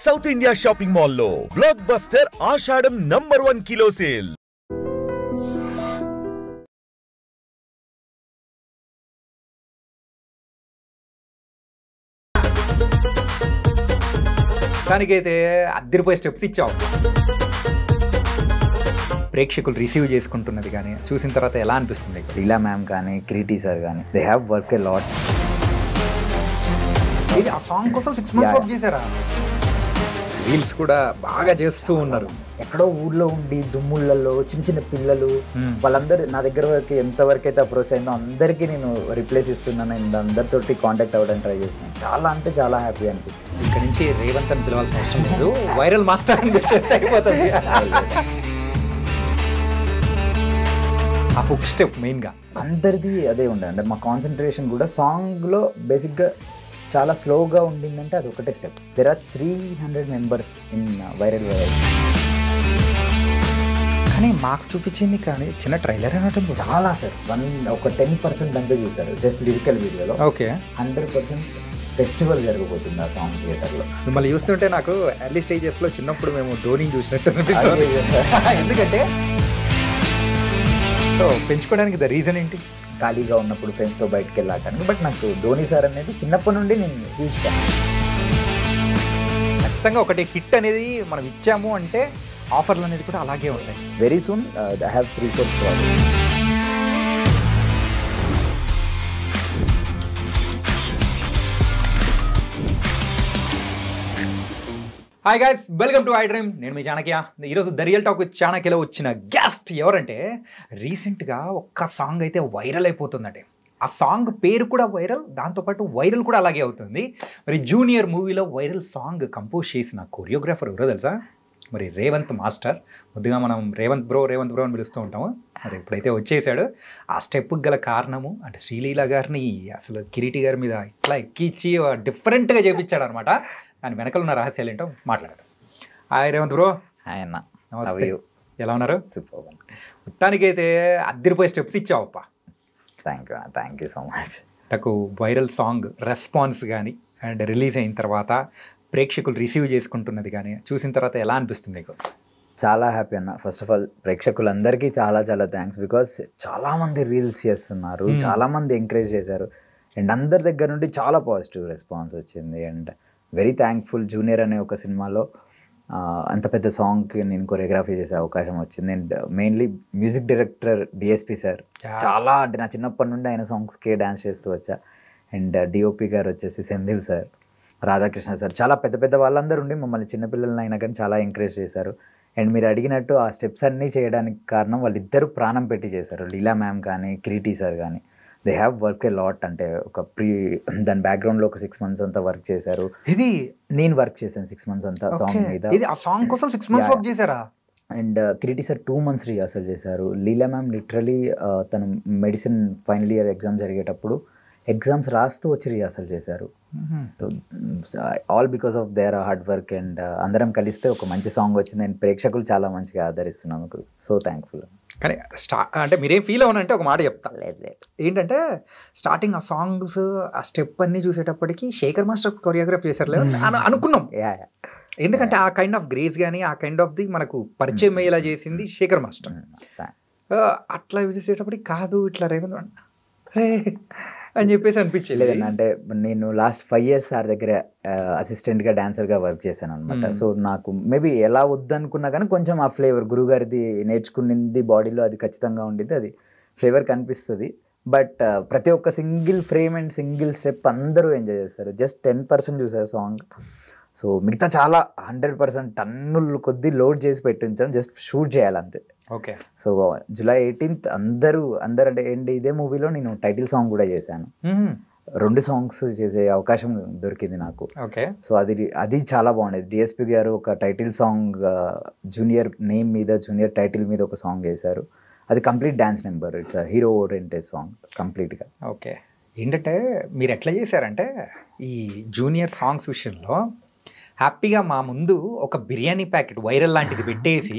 South India shopping mall లో block buster ఆషాఢం #1 kilo sale. దానికైతే అద్దరిపోయే steps ఇచ్చావు. ప్రేక్షకులు రిసీవ్ చేసుకుంటున్నది కానీ చూసిన తర్వాత ఎలా అనిపిస్తుంది? లీలా మ్యామ్ కానీ క్రీటీ సార్ కానీ they have work a lot. ఇది ఆ సాంగ్ కోసం 6 months వర్క్ చేశారా? రీల్స్ కూడా బాగా చేస్తూ ఉన్నారు. ఎక్కడో ఊర్లో ఉండి దుమ్ముళ్ళలో చిన్న చిన్న పిల్లలు వాళ్ళందరూ నా దగ్గర వరకు ఎంతవరకు అయితే అప్రోచ్ అయిందో అందరికీ నేను రిప్లేస్ ఇస్తున్నాను. అందరితోటి కాంటాక్ట్ అవ్వడానికి ట్రై చేస్తున్నాను. చాలా అంటే చాలా హ్యాపీ అనిపిస్తుంది. ఇక్కడ నుంచి రేవంత్ అని పిలవాల్సిన అవసరం లేదు, వైరల్ మాస్టర్ అని అయిపోతుంది. ఆ హుక్ స్టెప్ మెయిన్గా అందరిది అదే ఉండే. అంటే మా కాన్సన్ట్రేషన్ కూడా సాంగ్లో బేసిక్గా చాలా స్లోగా ఉండిందంటే అది ఒకటే step. There are 300 members in viral. కానీ మాకు చూపించింది కానీ చిన్న ట్రైలర్ అనటం చాలా సార్ ఒక 10% అంతే చూసారు జస్ట్ లిరికల్ వీడియోలో. ఓకే, 100% ఫెస్టివల్ జరగబోతుంది ఆ సాంగ్ థియేటర్లో. మిమ్మల్ని చూస్తుంటే నాకు ఎర్లీ స్టేజెస్లో చిన్నప్పుడు మేము ధోని చూసినట్టు ఎందుకంటే సో పెంచుకోవడానికి ద రీజన్ ఏంటి? ఖాళీగా ఉన్నప్పుడు ఫ్రెండ్స్తో బయటకు వెళ్ళాటానికి. బట్ నాకు ధోని సార్ అనేది చిన్నప్పటి నుండి నేను హ్యూజ్ ఫ్యాన్. ఖచ్చితంగా ఒకటి హిట్ అనేది మనం ఇచ్చాము అంటే ఆఫర్లు అనేది కూడా అలాగే ఉంటాయి. Very soon I have 3-4 projects. Hi guys, welcome to I dream. నేను మీ చాణక్య. ఈరోజు ద రియల్ టాక్ విత్ చాణక్యలో వచ్చిన గెస్ట్ ఎవరంటే రీసెంట్గా ఒక్క సాంగ్ అయితే వైరల్ అయిపోతుందంటే ఆ సాంగ్ పేరు కూడా వైరల్, దాంతోపాటు వైరల్ కూడా అలాగే అవుతుంది. మరి జూనియర్ మూవీలో వైరల్ సాంగ్ కంపోజ్ చేసిన కొరియోగ్రాఫర్ ఎవరో తెలుసా? మరి రేవంత్ మాస్టర్. ముద్దుగా మనం రేవంత్ బ్రో అని పిలుస్తూ ఉంటాము. మరి ఇప్పుడైతే వచ్చేసాడు. ఆ స్టెప్కి గల కారణము అంటే శ్రీలీల గారిని అసలు కిరీటి గారి మీద ఇట్లా ఎక్కిచ్చి డిఫరెంట్గా చేపించాడు అనమాట. దాని వెనకాల ఉన్న రహస్యాలు ఏంటో మాట్లాడతాం. Hi Revanth bro. హాయ్ అన్న, నమస్తే. ఎలా ఉన్నారు? సూపర్. మొత్తానికైతే అద్దరిపోయే స్టెప్స్ ఇచ్చావప్ప. Thank you so much. నాకు వైరల్ సాంగ్ రెస్పాన్స్ కానీ అండ్ రిలీజ్ అయిన తర్వాత ప్రేక్షకులు రిసీవ్ చేసుకుంటున్నది కానీ చూసిన తర్వాత ఎలా అనిపిస్తుంది మీకు? చాలా హ్యాపీ అన్న. ఫస్ట్ ఆఫ్ ఆల్ ప్రేక్షకులందరికీ చాలా చాలా థ్యాంక్స్. బికాస్ చాలామంది రీల్స్ చేస్తున్నారు, చాలామంది ఎంకరేజ్ చేశారు అండ్ అందరి దగ్గర నుండి చాలా పాజిటివ్ రెస్పాన్స్ వచ్చింది. And very thankful. జూనియర్ అనే ఒక సినిమాలో అంత పెద్ద సాంగ్కి నేను కొరియోగ్రఫీ చేసే అవకాశం వచ్చింది. And mainly music director DSP sir చాలా అంటే నా చిన్నప్పటి నుండి ఆయన సాంగ్స్కే డ్యాన్స్ చేస్తూ వచ్చా. అండ్ డిఓపి గారు వచ్చేసి సెంధిల్ సార్, రాధాకృష్ణ సార్, చాలా పెద్ద పెద్ద వాళ్ళందరూ ఉండి మమ్మల్ని చిన్నపిల్లలని అయినా కానీ చాలా ఎంకరేజ్ చేశారు. అండ్ మీరు అడిగినట్టు ఆ స్టెప్స్ అన్నీ చేయడానికి కారణం వాళ్ళిద్దరూ ప్రాణం పెట్టి చేశారు. లీలా మ్యామ్ కానీ క్రీటీ సార్ కానీ they have work a lot. అంటే ఒక దాని బ్యాక్గ్రౌండ్లో ఒక 6 months అంతా వర్క్ చేశారు. ఇది నేను వర్క్ చేశాను 6 months అంతా సాంగ్ మీద. ఇది ఆ సాంగ్ కోసం 6 months వర్క్ చేశారా? అండ్ క్రీటీ సార్ 2 months రిహార్సల్ చేశారు. లీలా మ్యామ్ లిటరలీ తను మెడిసిన్ ఫైనల్ ఇయర్ ఎగ్జామ్ జరిగేటప్పుడు ఎగ్జామ్స్ రాస్తూ వచ్చి రిహార్సల్ చేశారు. All because of their hard work. And అందరం కలిస్తే ఒక మంచి సాంగ్ వచ్చింది. అండ్ ప్రేక్షకులు చాలా మంచిగా ఆదరిస్తున్నాం. So thankful. కానీ అంటే మీరేం ఫీల్ అవునంటే ఒక మాట చెప్తా. లేదు ఏంటంటే స్టార్టింగ్ ఆ సాంగ్స్ ఆ స్టెప్ అన్నీ చూసేటప్పటికి శేఖర్ మాస్టర్ కొరియోగ్రాఫ్ చేశారు అనుకున్నాం. ఎందుకంటే ఆ కైండ్ ఆఫ్ గ్రేస్ కానీ ఆ కైండ్ ఆఫ్ ది మనకు పరిచయం అయ్యేలా చేసింది శేఖర్ మాస్టర్. అట్లా చూసేటప్పటికి కాదు ఇట్లా రేవంత్ రే అని చెప్పేసి అనిపించేది. లేదన్న, అంటే నేను లాస్ట్ 5 years సార్ దగ్గర అసిస్టెంట్గా డాన్సర్గా వర్క్ చేశాను అనమాట. సో నాకు మేబీ ఎలా వద్దనుకున్నా కానీ కొంచెం ఆ ఫ్లేవర్ గురుగారిది నేర్చుకునింది బాడీలో అది ఖచ్చితంగా ఉండింది. అది ఫ్లేవర్ కనిపిస్తుంది. బట్ ప్రతి ఒక్క single frame and single step అందరూ ఎంజాయ్ చేస్తారు. జస్ట్ 10% చూసారు సాంగ్. సో మిగతా చాలా 100% టన్నులు కొద్దీ లోడ్ చేసి పెట్టించాం. జస్ట్ షూట్ చేయాలంతే. ఓకే. సో July 18th అందరూ అంటే ఏంటి ఇదే మూవీలో నేను టైటిల్ సాంగ్ కూడా చేశాను. 2 songs చేసే అవకాశం దొరికింది నాకు. ఓకే. సో అది చాలా బాగుండేది. డిఎస్పి గారు ఒక టైటిల్ సాంగ్ జూనియర్ నేమ్ మీద జూనియర్ టైటిల్ మీద ఒక సాంగ్ చేశారు. అది complete dance number. It's hero oriented song కంప్లీట్గా. ఓకే. ఏంటంటే మీరు ఎట్లా చేశారంటే ఈ జూనియర్ సాంగ్స్ విషయంలో హ్యాపీగా మా ముందు ఒక బిర్యానీ ప్యాకెట్ వైరల్ లాంటిది పెట్టేసి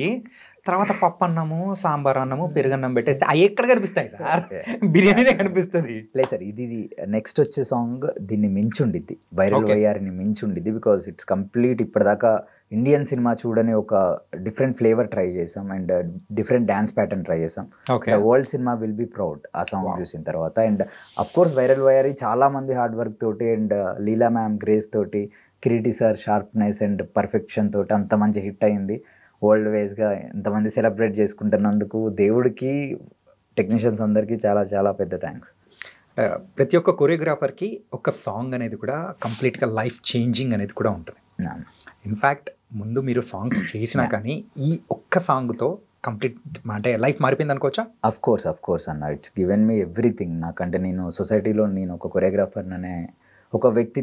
తర్వాత పప్పు అన్నము, సాంబార్ అన్నము, పెరుగన్నం పెట్టేస్తే అవి ఎక్కడ కనిపిస్తాయి సార్? బిర్యానీనే కనిపిస్తుంది. లేదు సార్, ఇది నెక్స్ట్ వచ్చే సాంగ్ దీన్ని మించి ఉండిద్ది, వైరల్ వయ్యారిని మించి ఉండిద్ది. బికాస్ ఇట్స్ కంప్లీట్ ఇప్పటిదాకా ఇండియన్ సినిమా చూడని ఒక డిఫరెంట్ ఫ్లేవర్ ట్రై చేసాం and different dance pattern try చేసాం. The world cinema will be proud ఆ సాంగ్ చూసిన తర్వాత. అండ్ అఫ్ కోర్స్ వైరల్ వయ్యారి చాలా మంది హార్డ్ వర్క్ తోటి అండ్ లీలా మ్యామ్ గ్రేస్ తోటి, Kiriti sir sharpness and perfection తోటి అంత మంచి హిట్ అయింది. వరల్డ్ వైజ్గా ఎంతమంది సెలబ్రేట్ చేసుకుంటున్నందుకు దేవుడికి, టెక్నీషియన్స్ అందరికీ చాలా చాలా పెద్ద థ్యాంక్స్. ప్రతి ఒక్క కొరియోగ్రాఫర్కి ఒక సాంగ్ అనేది కూడా కంప్లీట్గా లైఫ్ చేంజింగ్ అనేది కూడా ఉంటుంది. ఇన్ఫ్యాక్ట్ ముందు మీరు సాంగ్స్ చేసినా కానీ ఈ ఒక్క సాంగ్తో కంప్లీట్ అంటే లైఫ్ మారిపోయింది అనుకోవచ్చా? అఫ్ కోర్స్ అన్న, ఇట్స్ గివెన్ మీ ఎవ్రీథింగ్. నాకంటే నేను సొసైటీలో నేను ఒక కొరియోగ్రాఫర్ అనే ఒక వ్యక్తి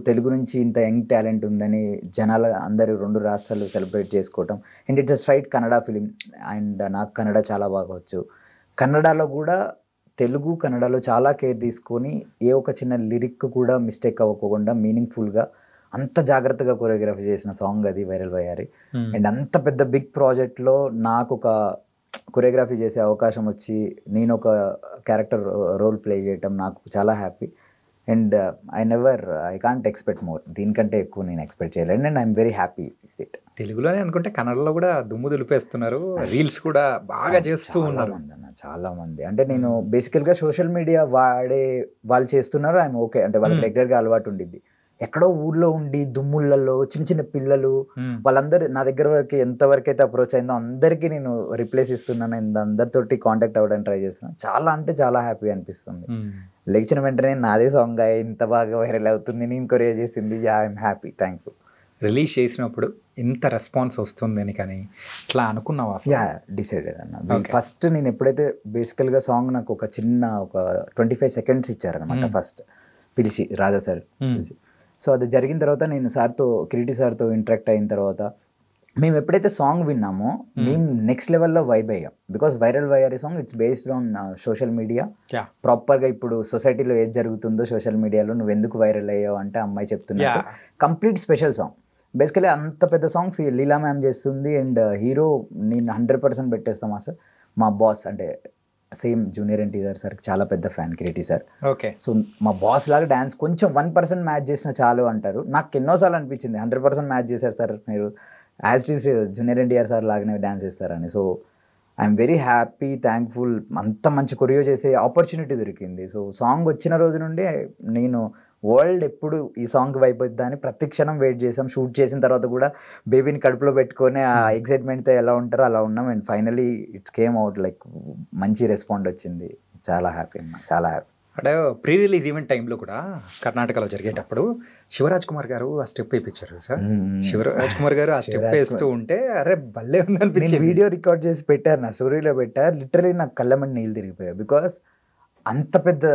తెలుగు నుంచి ఇంత యంగ్ టాలెంట్ ఉందని జనాలు అందరూ 2 రాష్ట్రాలు సెలబ్రేట్ చేసుకోవటం. And it's a straight Kannada film and నాకు కన్నడ చాలా బాగా వచ్చు. కన్నడలో కూడా కన్నడలో చాలా కేర్ తీసుకొని ఏ ఒక చిన్న లిరిక్ కూడా మిస్టేక్ అవ్వకుండా మీనింగ్ఫుల్గా అంత జాగ్రత్తగా కొరియోగ్రఫీ చేసిన సాంగ్ అది వైరల్ వయ్యారి. అండ్ అంత పెద్ద బిగ్ ప్రాజెక్ట్లో నాకు ఒక కొరియోగ్రఫీ చేసే అవకాశం వచ్చి నేను ఒక క్యారెక్టర్ రోల్ ప్లే చేయటం నాకు చాలా happy. And I can't expect more, దీనికంటే ఎక్కువ నేను ఎక్స్పెక్ట్ చేయలేను. And I'm very happy with it. తెలుగులోనే అనుకుంటే కన్నడలో కూడా దుమ్ము దులిపేస్తున్నారు, రీల్స్ కూడా బాగా చేస్తూ ఉన్నారు చాలా మంది. అంటే నేను బేసికల్గా సోషల్ మీడియా వాళ్ళు చేస్తున్నారు, ఐఎమ్ ఓకే. అంటే వాళ్ళకి రెగ్యులర్గా అలవాటు ఉండిద్ది. ఎక్కడో ఊర్లో ఉండి దుమ్ములలో చిన్న చిన్న పిల్లలు వాళ్ళందరూ నా దగ్గర వరకు ఎంతవరకు అయితే అప్రోచ్ అయిందో అందరికీ నేను రిప్లేస్ ఇస్తున్నాను. అందరితోటి కాంటాక్ట్ అవ్వడానికి ట్రై చేస్తున్నాను. చాలా అంటే చాలా హ్యాపీ అనిపిస్తుంది. లేచిన వెంటనే నాదే సాంగ్ ఇంత బాగా వైరల్ అవుతుంది, నేను కొరియర్ చేసింది, ఐఎమ్ హ్యాపీ, థ్యాంక్ఫుల్. రిలీజ్ చేసినప్పుడు ఎంత రెస్పాన్స్ వస్తుందని కానీ ఇట్లా అనుకున్నావా? డిసైడెడ్ అన్న. ఫస్ట్ నేను ఎప్పుడైతే బేసికల్గా సాంగ్ నాకు ఒక 25 seconds ఇచ్చారనమాట ఫస్ట్ పిలిచి, రాజా సార్ పిలిచి. సో అది జరిగిన తర్వాత నేను కిరీటి సార్తో ఇంటరాక్ట్ అయిన తర్వాత మేము ఎప్పుడైతే సాంగ్ విన్నామో మేము నెక్స్ట్ లెవెల్లో వైబ్ అయ్యాం. Because viral Vayyari song it's based on social media. ప్రాపర్గా ఇప్పుడు సొసైటీలో ఏది జరుగుతుందో సోషల్ మీడియాలో నువ్వు ఎందుకు వైరల్ అయ్యావు అంటే అమ్మాయి చెప్తున్నా. Complete special song. బేసికలీ అంత పెద్ద సాంగ్స్ లీలా మ్యామ్ చేస్తుంది అండ్ హీరో నేను 100% పెట్టేస్తాం అసలు. మా బాస్ అంటే సేమ్ జూనియర్ ఎన్టీఆర్ సార్ చాలా పెద్ద fan Kireeti sir. Okay. So మా బాస్ లాగా డ్యాన్స్ కొంచెం 1% మ్యాచ్ చేసిన చాలు అంటారు. నాకు ఎన్నోసార్లు అనిపించింది 100% మ్యాచ్ చేశారు సార్ మీరు, as it is junior NTR sir లాగానే డ్యాన్స్ చేస్తారని. So I'm very happy, thankful. అంత మంచి కొరియో చేసే ఆపర్చునిటీ దొరికింది. సో సాంగ్ వచ్చిన రోజు నుండి నేను వరల్డ్ ఎప్పుడు ఈ సాంగ్ అయిపోద్దా అని ప్రతి క్షణం వెయిట్ చేసాం. షూట్ చేసిన తర్వాత కూడా బేబీని కడుపులో పెట్టుకొని ఆ ఎక్సైట్మెంట్తో ఎలా ఉంటారో అలా ఉన్నాం. And finally it's came out like మంచి రెస్పాండ్ వచ్చింది. చాలా హ్యాపీ అన్న, చాలా హ్యాపీ. అంటే ప్రీ రిలీజ్ ఈవెంట్ టైంలో కూడా కర్ణాటకలో జరిగేటప్పుడు శివరాజ్ కుమార్ గారు ఆ స్టెప్ వేయించారు సార్. శివరాజ్ కుమార్ గారు ఆ స్టెప్ వేస్తూ ఉంటే అరే భలే ఉంది అనిపించింది. వీడియో రికార్డ్ చేసి పెట్టారు, నా స్టోరీలో పెట్టారు. లిటరలీ నాకు కళ్ళమని నీళ్ళు తిరిగిపోయాయి. బికాస్ అంత పెద్ద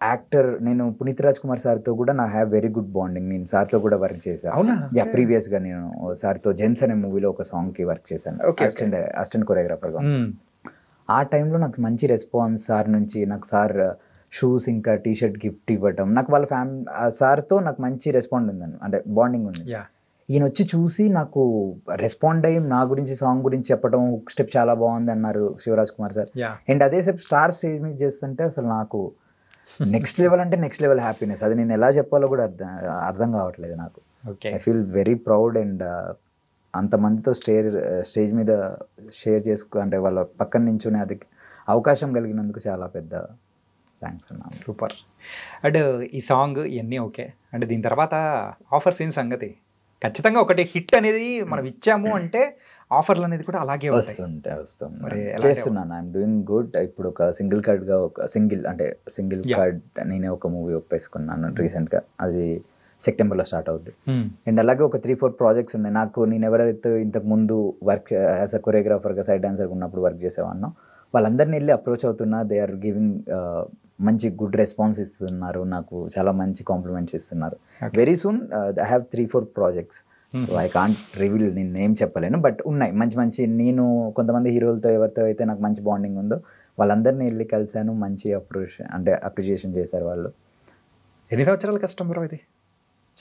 యాక్టర్. నేను పునీత్ రాజ్ కుమార్ సార్తో కూడా నా హ్యావ్ వెరీ గుడ్ బాండింగ్. నేను సార్తో కూడా వర్క్ చేశాను. అవునా? ప్రీవియస్గా నేను సార్తో జెమ్స్ అనే మూవీలో ఒక సాంగ్కి వర్క్ చేశాను, అసిస్టెంట్ కొరియోగ్రాఫర్గా. ఆ టైంలో నాకు మంచి రెస్పాన్స్ సార్ నుంచి. నాకు సార్ షూస్ ఇంకా టీషర్ట్ గిఫ్ట్ ఇవ్వటం, నాకు వాళ్ళ సార్తో నాకు మంచి రెస్పాండ్ ఉందని, అంటే బాండింగ్ ఉంది. ఈయన వచ్చి చూసి నాకు రెస్పాండ్ అయ్యి నా గురించి సాంగ్ గురించి చెప్పడం, స్టెప్ చాలా బాగుంది అన్నారు శివరాజ్ కుమార్ సార్. అండ్ అదే స్టెప్ స్టార్ స్టేజ్ మీద చేస్తుంటే అసలు నాకు నెక్స్ట్ లెవెల్ అంటే నెక్స్ట్ లెవెల్ హ్యాపీనెస్. అది నేను ఎలా చెప్పాలో కూడా అర్థం కావట్లేదు నాకు. I feel very proud. And అంతమందితో స్టేజ్ మీద షేర్ అంటే వాళ్ళ పక్కన నించునే అది అవకాశం కలిగినందుకు చాలా పెద్ద థ్యాంక్స్ అన్నా. సూపర్. అండ్ ఈ సాంగ్ ఇవన్నీ ఓకే. అండ్ దీని తర్వాత ఆఫర్స్ ఏం సంగతి? ఖచ్చితంగా ఒకటి హిట్ అనేది మనం ఇచ్చాము అంటే ఆఫర్లు అనేది కూడా అలాగే వస్తుంది. చేస్తున్నాను, ఐఎమ్ డూయింగ్ గుడ్. ఇప్పుడు ఒక సింగిల్ కార్డ్ నేనే ఒక మూవీ ఒప్పేసుకున్నాను రీసెంట్గా. అది సెప్టెంబర్లో స్టార్ట్ అవుద్ది. అండ్ అలాగే ఒక 3-4 ప్రాజెక్ట్స్ ఉన్నాయి నాకు. నేను ఎవరైతే ఇంతకు ముందు వర్క్ యాజ్ అ కొరియోగ్రాఫర్గా సైడ్ డాన్సర్గా ఉన్నప్పుడు వర్క్ చేసేవాడినో వాళ్ళందరినీ వెళ్ళి అప్రోచ్ అవుతున్నా. దే ఆర్ గివింగ్ మంచి గుడ్ రెస్పాన్స్ ఇస్తున్నారు, నాకు చాలా మంచి కాంప్లిమెంట్స్ ఇస్తున్నారు. Very soon I have 3-4 projects. I can't reveal, నేను ఏం చెప్పలేను, బట్ ఉన్నాయి మంచి. నేను కొంతమంది హీరోలతో ఎవరితో అయితే నాకు మంచి బాండింగ్ ఉందో వాళ్ళందరినీ వెళ్ళి కలిశాను. మంచి అప్రిషియేషన్ చేశారు వాళ్ళు. ఎన్ని సంవత్సరాల కష్టం బ్రో ఇది?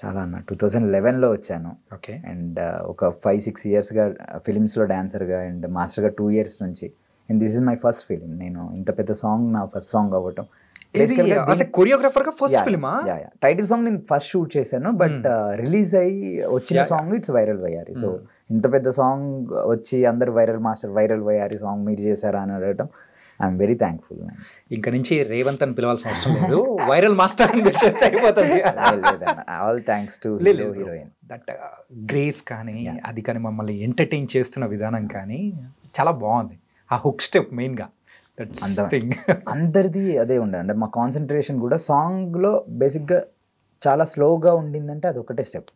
చాలా అన్న 2011లో వచ్చాను. ఓకే. అండ్ ఒక 5-6 ఇయర్స్గా ఫిలిమ్స్లో డాన్సర్గా అండ్ మాస్టర్గా 2 years నుంచి. And this is my first film. నేను ఇంత పెద్ద సాంగ్ నా ఫస్ట్ సాంగ్ అవ్వటం. కొరియోగ్రాఫర్ గా ఫస్ట్ ఫిల్మా? టైటిల్ సాంగ్ నేను ఫస్ట్ షూట్ చేశాను, బట్ రిలీజ్ అయ్యి వచ్చిన సాంగ్ ఇట్స్ వైరల్ వయ్యారి. సో ఇంత పెద్ద సాంగ్ వచ్చి అందరు viral master viral Vayyari song మీరు చేశారా అని అడగటం ఐఎమ్ వెరీ థ్యాంక్ఫుల్. ఇంకా నుంచి రేవంత్ అని పిలవాల్సిన అవసరం లేదు, వైరల్ మాస్టర్ అని పిలిచేస్తే అయిపోతుంది. All thanks to heroine. That grace కానీ అది కానీ మమ్మల్ని ఎంటర్టైన్ చేస్తున్న విధానం కానీ చాలా బాగుంది. ఆ హుక్ స్టెప్ మెయిన్గా అందరిది అదే ఉండే. అంటే మా కాన్సన్ట్రేషన్ కూడా సాంగ్లో బేసిక్గా చాలా స్లోగా ఉండిందంటే అది ఒకటే స్టెప్,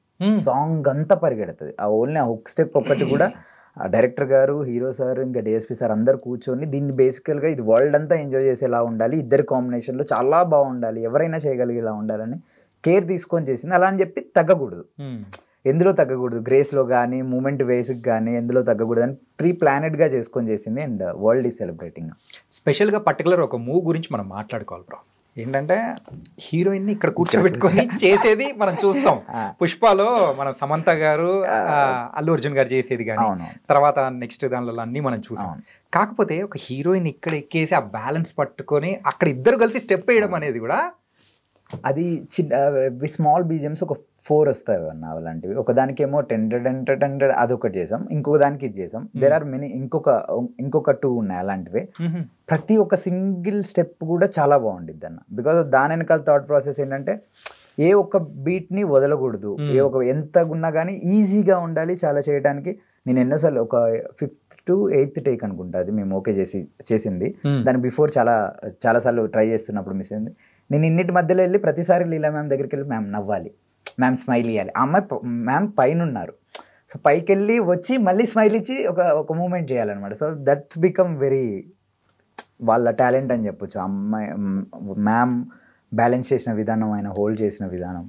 సాంగ్ అంతా పరిగెడుతుంది. ఆ ఓన్లీ ఆ హుక్ స్టెప్ ఒకటి కూడా డైరెక్టర్ గారు, హీరో సార్, ఇంకా డిఎస్పీ సార్ అందరు కూర్చొని దీన్ని బేసికల్గా ఇది వరల్డ్ అంతా ఎంజాయ్ చేసేలా ఉండాలి, ఇద్దరి కాంబినేషన్లో చాలా బాగుండాలి, ఎవరైనా చేయగలిగేలా ఉండాలని కేర్ తీసుకొని చేసింది. అలా అని చెప్పి తగ్గకూడదు, ఎందులో తగ్గకూడదు, గ్రేస్లో కానీ మూమెంట్ వేస్కి కానీ ఎందులో తగ్గకూడదు అని ప్రీ ప్లానెడ్గా చేసుకొని చేసింది. And world is celebrating. స్పెషల్గా పర్టికులర్ ఒక మూవ్ గురించి మనం మాట్లాడుకోవాలి బ్రో. ఏంటంటే హీరోయిన్ని ఇక్కడ కూర్చోబెట్టుకొని చేసేది మనం చూస్తాం. పుష్పలో మన సమంత గారు, అల్లు అర్జున్ గారు చేసేది కానీ తర్వాత నెక్స్ట్ దానిలో అన్ని మనం చూసాం. కాకపోతే ఒక హీరోయిన్ ఇక్కడ ఎక్కేసి ఆ బ్యాలెన్స్ పట్టుకొని అక్కడ ఇద్దరు కలిసి స్టెప్ వేయడం అనేది కూడా అది చిన్న స్మాల్ బీజిఎమ్స్ ఒక 4 వస్తాయి అన్న అలాంటివి. ఒకదానికేమో టెండెడ్ అదొకటి చేసాం, ఇంకొక దానికి ఇది చేసాం. దేర్ ఆర్ మెనీ ఇంకొక 2 ఉన్నాయి అలాంటివి. ప్రతి ఒక్క సింగిల్ స్టెప్ కూడా చాలా బాగుండిద్ది అన్న. బికాజ్ దాని వెనకాల థాట్ ప్రాసెస్ ఏంటంటే ఏ ఒక్క బీట్ని వదలకూడదు, ఏ ఒక ఎంత ఉన్నా కానీ ఈజీగా ఉండాలి చాలా చేయడానికి. నేను ఎన్నోసార్లు ఒక 5th to 8th టేక్ అనుకుంటా అది మేము ఓకే చేసింది. దాని బిఫోర్ చాలాసార్లు ట్రై చేస్తున్నప్పుడు మిస్ అయింది. నేను ఇన్నిటి మధ్యలో వెళ్ళి ప్రతిసారి లీలా మ్యామ్ దగ్గరికి వెళ్ళి మ్యామ్ నవ్వాలి, మ్యామ్ స్మైల్ ఇవ్వాలి. ఆ అమ్మాయి మ్యామ్ పైన ఉన్నారు, సో పైకి వెళ్ళి వచ్చి మళ్ళీ స్మైల్ ఇచ్చి ఒక మూమెంట్ చేయాలన్నమాట. సో దట్స్ బికమ్ వెరీ వాళ్ళ టాలెంట్ అని చెప్పొచ్చు. అమ్మాయి మ్యామ్ బ్యాలెన్స్ చేసిన విధానం, ఆయన హోల్డ్ చేసిన విధానం.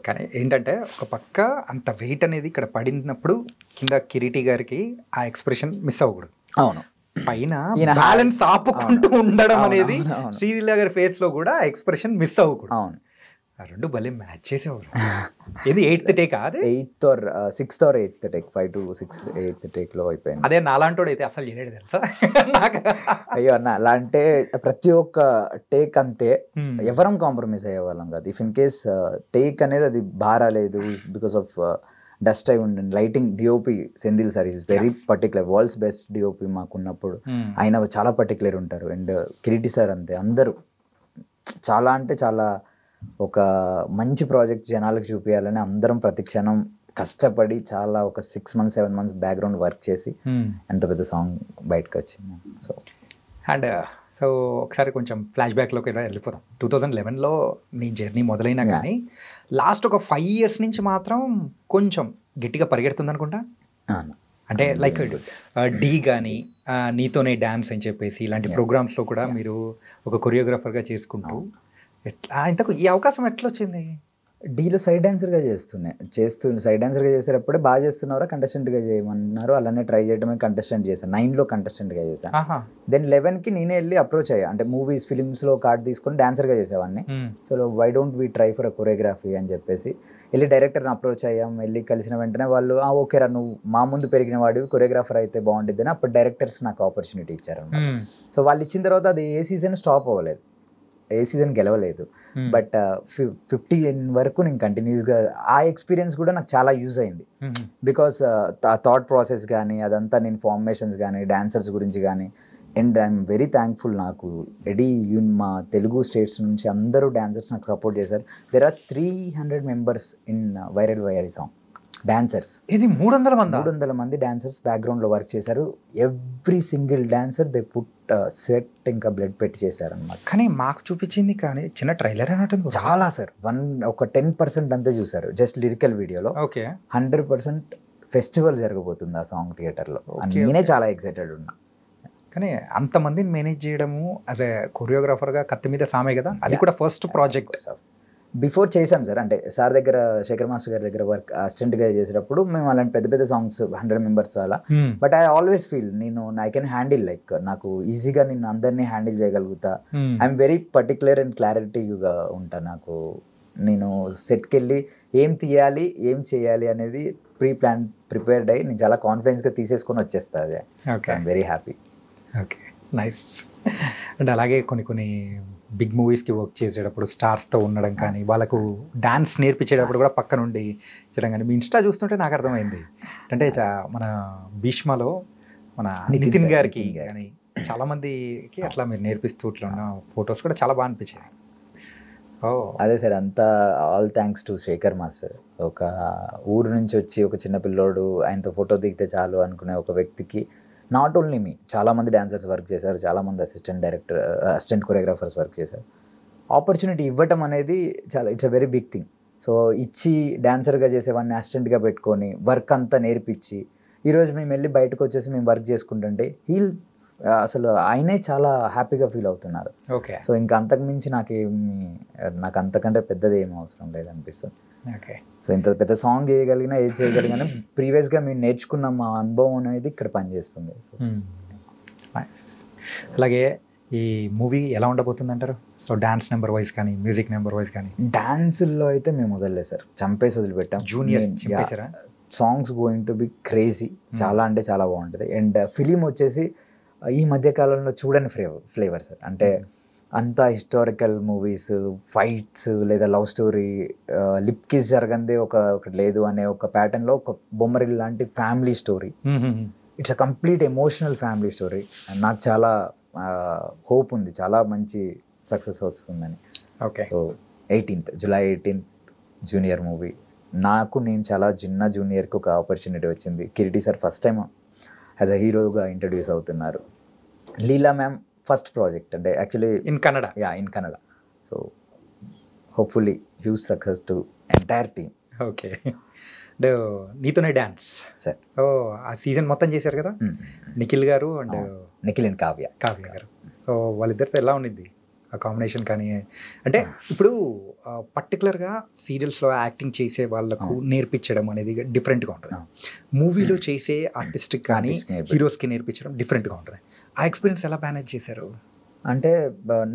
కానీ ఏంటంటే ఒక పక్క అంత వెయిట్ అనేది ఇక్కడ పడినప్పుడు కింద కిరీటి గారికి ఆ ఎక్స్ప్రెషన్ మిస్ అవ్వకూడదు. అవును, పైన బ్యాలెన్స్ ఆపుకుంటూ ఉండడం అనేది శ్రీలీల గారి ఫేస్ లో కూడా ఎక్స్ప్రెషన్ మిస్ అవ్వకూడదు. అవును, ఆ రెండు భలే మ్యాచ్ చేసేవారు. ఇది 8th టేక్, అదే 8th or 6th or 8th take, 5 to 6 8th take లో అయిపోయింది. అదే నాలాంటోడు అయితే అసలు చేయలేడు తెలుసా నాకు. అయ్యో అన్న, అలా అంటే ప్రతి ఒక్క టేక్ అంతే, ఎవరం కాంప్రమైజ్ అయ్యేవాళ్ళం కాదు. ఇఫ్ ఇన్ కేస్ టేక్ అనేది అది బారాలేదు బికాస్ ఆఫ్ డస్ట్ అయి ఉండండి. Lighting DOP Senthil sir is very particular, world's best DOP మాకున్నప్పుడు. ఆయన చాలా పర్టికులర్ ఉంటారు. అండ్ కిరీటి సార్ అంతే, అందరూ చాలా అంటే చాలా ఒక మంచి ప్రాజెక్ట్ జనాలకు చూపించాలని అందరం ప్రతి క్షణం కష్టపడి చాలా ఒక 6 months 7 months బ్యాక్గ్రౌండ్ వర్క్ చేసి ఎంత పెద్ద సాంగ్ బయటకు వచ్చింది. సో ఒకసారి కొంచెం ఫ్లాష్ బ్యాక్లోకి వెళ్ళిపోతాం. 2011లో నీ జర్నీ మొదలైనా కానీ లాస్ట్ ఒక 5 years నుంచి మాత్రం కొంచెం గట్టిగా పరిగెడుతుంది అనుకుంటా. అంటే లైక్ డీ కానీ నీతోనే డ్యాన్స్ అని చెప్పేసి ఇలాంటి ప్రోగ్రామ్స్లో కూడా మీరు ఒక కొరియోగ్రాఫర్గా చేసుకుంటూ ఎట్లా ఇంతకు ఈ అవకాశం ఎట్లా వచ్చింది? డీలో సైడ్ డాన్సర్గా సైడ్ డాన్సర్గా చేసేటప్పుడే బాగా చేస్తున్నారా కంటెస్టెంట్గా చేయమన్నారు. అలానే ట్రై చేయడమే కంటెస్టెంట్ చేశాను. 9లో కంటెస్టెంట్గా చేశాను. దెన్ 11కి నేనే వెళ్ళి అప్రోచ్ అయ్యా. అంటే మూవీస్ ఫిలిమ్స్లో కార్డ్ తీసుకొని డాన్సర్గా చేసేవాడిని. So why don't we try for a choreography అని చెప్పేసి వెళ్ళి డైరెక్టర్ని అప్రోచ్ అయ్యాం. వెళ్ళి కలిసిన వెంటనే వాళ్ళు ఓకే రా, నువ్వు మా ముందు పెరిగిన వాడివి, కొరియోగ్రాఫర్ అయితే బాగుంటుంది అని అప్పుడు డైరెక్టర్స్ నాకు ఆపర్చునిటీ ఇచ్చారు. సో వాళ్ళు ఇచ్చిన తర్వాత అది ఏ సీజన్ స్టాప్ అవ్వలేదు, ఏ సీజన్ గెలవలేదు. బట్ 15 వరకు నేను కంటిన్యూస్గా ఆ ఎక్స్పీరియన్స్ కూడా నాకు చాలా యూజ్ అయింది. బికాస్ ఆ థాట్ ప్రాసెస్ కానీ అదంతా నేను ఫార్మేషన్స్ కానీ డాన్సర్స్ గురించి కానీ. అండ్ ఐఎమ్ వెరీ థ్యాంక్ఫుల్, నాకు మా తెలుగు స్టేట్స్ నుంచి అందరూ డాన్సర్స్ నాకు సపోర్ట్ చేశారు. There are 300 members in viral Vayyari song dancers. ఇది 300 మంది డాన్సర్స్ బ్యాక్గ్రౌండ్లో వర్క్ చేశారు. Every single dancer they put sweat ఇంకా బ్లడ్ పెట్టి చేశారు అనమాట. కానీ మాకు చూపించింది కానీ చిన్న ట్రైలర్ అన్నట్టు చాలా సార్, ఒక 10% అంతే చూసారు జస్ట్ లిరికల్ వీడియోలో. ఓకే, 100% ఫెస్టివల్ జరగబోతుంది ఆ సాంగ్ థియేటర్లో. నేనే చాలా ఎక్సైటెడ్ ఉన్నా. కానీ అంతమందిని మేనేజ్ చేయడము యాజ్ ఎ కొరియోగ్రాఫర్గా కత్తి మీద సామే కదా, అది కూడా ఫస్ట్ ప్రాజెక్ట్. బిఫోర్ చేసాం సార్, అంటే సార్ దగ్గర శేఖర్ మాస్టర్ గారి దగ్గర వర్క్ అసిస్టెంట్గా చేసేటప్పుడు మేము అలాంటి పెద్ద పెద్ద సాంగ్స్ 100 members అలా. But I always feel I can handle, like నాకు ఈజీగా నేను అందరినీ హ్యాండిల్ చేయగలుగుతా. ఐఎమ్ వెరీ పర్టికులర్ అండ్ క్లారిటీగా ఉంటా. నేను సెట్కి వెళ్ళి ఏం తీయాలి ఏం చేయాలి అనేది ప్రిపేర్డ్ అయ్యి నేను చాలా కాన్ఫిడెన్స్గా తీసేసుకొని వచ్చేస్తా అదే. I'm very happy. Okay, nice. అంటే అలాగే కొన్ని బిగ్ మూవీస్కి వర్క్ చేసేటప్పుడు స్టార్స్తో ఉండడం కానీ, వాళ్ళకు డాన్స్ నేర్పించేటప్పుడు కూడా పక్క నుండి చేయడం కానీ, మీ ఇన్స్టా చూస్తుంటే నాకు అర్థమైంది. అంటే మన భీష్మలో మన నితిన్ గారికి కానీ చాలామందికి అట్లా మీరు నేర్పిస్తూ ఇట్లా ఉన్న ఫొటోస్ కూడా చాలా బాగా అనిపించాయి. అదే సార్, అంతా all thanks to Sekhar master. ఒక ఊరు నుంచి వచ్చి ఒక చిన్న పిల్లోడు ఆయనతో ఫోటో దిగితే చాలు అనుకునే ఒక వ్యక్తికి, నాట్ ఓన్లీ మీ, చాలామంది డాన్సర్స్ వర్క్ చేశారు, చాలామంది అసిస్టెంట్ కొరియోగ్రాఫర్స్ వర్క్ చేశారు. ఆపర్చునిటీ ఇవ్వటం అనేది చాలా, it's a very big thing. So ఇచ్చి డాన్సర్గా చేసేవాడిని అసిస్టెంట్గా పెట్టుకొని వర్క్ అంతా నేర్పించి ఈరోజు మేము వెళ్ళి బయటకు వచ్చేసి మేము వర్క్ చేసుకుంటుంటే అసలు ఆయనే చాలా హ్యాపీగా ఫీల్ అవుతున్నారు. ఓకే. సో ఇంకా అంతకుమించి నాకు అంతకంటే పెద్దది ఏం అవసరం లేదనిపిస్తుంది. ఓకే. సో ఇంత పెద్ద సాంగ్ చేయగలిగినా ఏది చేయగలిగినా ప్రీవియస్గా మేము నేర్చుకున్న మా అనుభవం అనేది ఇక్కడ పనిచేస్తుంది. సో అలాగే ఈ మూవీ ఎలా ఉండబోతుంది అంటారు? సో డాన్స్ నెంబర్ వైజ్ కానీ, మ్యూజిక్ నెంబర్ వైజ్ కానీ. డాన్సుల్లో అయితే మేము వదలలేదు సార్, చంపేసి వదిలిపెట్టాం. Junior songs going to be crazy, చాలా అంటే చాలా బాగుంటుంది. అండ్ ఫిలిం వచ్చేసి ఈ మధ్యకాలంలో చూడని ఫ్లేవర్ సార్. అంటే అంతా హిస్టారికల్ మూవీస్, ఫైట్స్ లేదా లవ్ స్టోరీ, లిప్ కిస్ జరగందే ఒకటి లేదు అనే ఒక ప్యాటర్న్లో ఒక బొమ్మరిల్ లాంటి family story. It's a complete emotional family story. నాకు చాలా హోప్ ఉంది, చాలా మంచి సక్సెస్ వస్తుందని. Okay. So July 18th Junior movie. నేను చాలా చిన్న జూనియర్కి ఒక ఆపర్చునిటీ వచ్చింది. Kireeti sir first time as a హీరోగా ఇంట్రడ్యూస్ అవుతున్నారు. లీలా మ్యామ్ ఫస్ట్ ప్రాజెక్ట్, అంటే actually in Kannada. So hopefully huge success to entire team. Okay. అంటే నీతోనే డాన్స్ సార్. సో ఆ సీజన్ మొత్తం చేశారు కదా నిఖిల్ గారు అండ్ కావ్య గారు. సో వాళ్ళిద్దరితో ఎలా ఉండింది ఆ కాంబినేషన్? కానీ అంటే ఇప్పుడు పర్టికులర్గా సీరియల్స్లో యాక్టింగ్ చేసే వాళ్ళకు నేర్పించడం అనేది డిఫరెంట్గా ఉంటుంది. మూవీలో చేసే ఆర్టిస్ట్కి కానీ హీరోస్కి నేర్పించడం డిఫరెంట్గా ఉంటుంది. ఆ ఎక్స్పీరియన్స్ ఎలా మేనేజ్ చేశారు? అంటే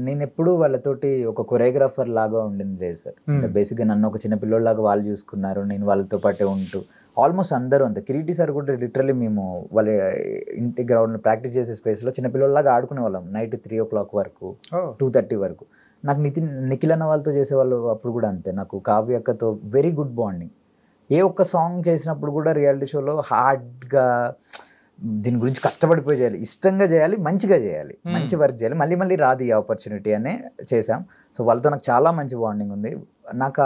నేను ఎప్పుడు వాళ్ళతోటి ఒక కొరియోగ్రాఫర్ లాగా ఉండింది లేదు సార్. బేసిక్గా నన్ను ఒక చిన్న పిల్లోళ్ళలాగా వాళ్ళు చూసుకున్నారు, నేను వాళ్ళతో పాటే ఉంటూ ఆల్మోస్ట్ అందరూ అంతే. కిరీటి సార్ కూడా లిటరల్లీ మేము వాళ్ళ ఇంటి గ్రౌండ్ ప్రాక్టీస్ చేసే స్పేస్లో చిన్న పిల్లల్లాగా ఆడుకునే వాళ్ళం. నైట్ 3 o'clock వరకు, 2:30 వరకు. నాకు నిఖిల్ అన్న వాళ్ళతో చేసేవాళ్ళు అప్పుడు కూడా అంతే. నాకు కావ్య అక్కతో వెరీ గుడ్ బాండింగ్. ఏ ఒక్క సాంగ్ చేసినప్పుడు కూడా రియాలిటీ షోలో హార్డ్గా దీని గురించి కష్టపడిపోయి చేయాలి, ఇష్టంగా చేయాలి, మంచిగా చేయాలి, మంచి వర్క్ చేయాలి, మళ్ళీ మళ్ళీ రాదు ఈ ఆపర్చునిటీ అనే చేసాం. సో వాళ్ళతో నాకు చాలా మంచి బాండింగ్ ఉంది. నాకు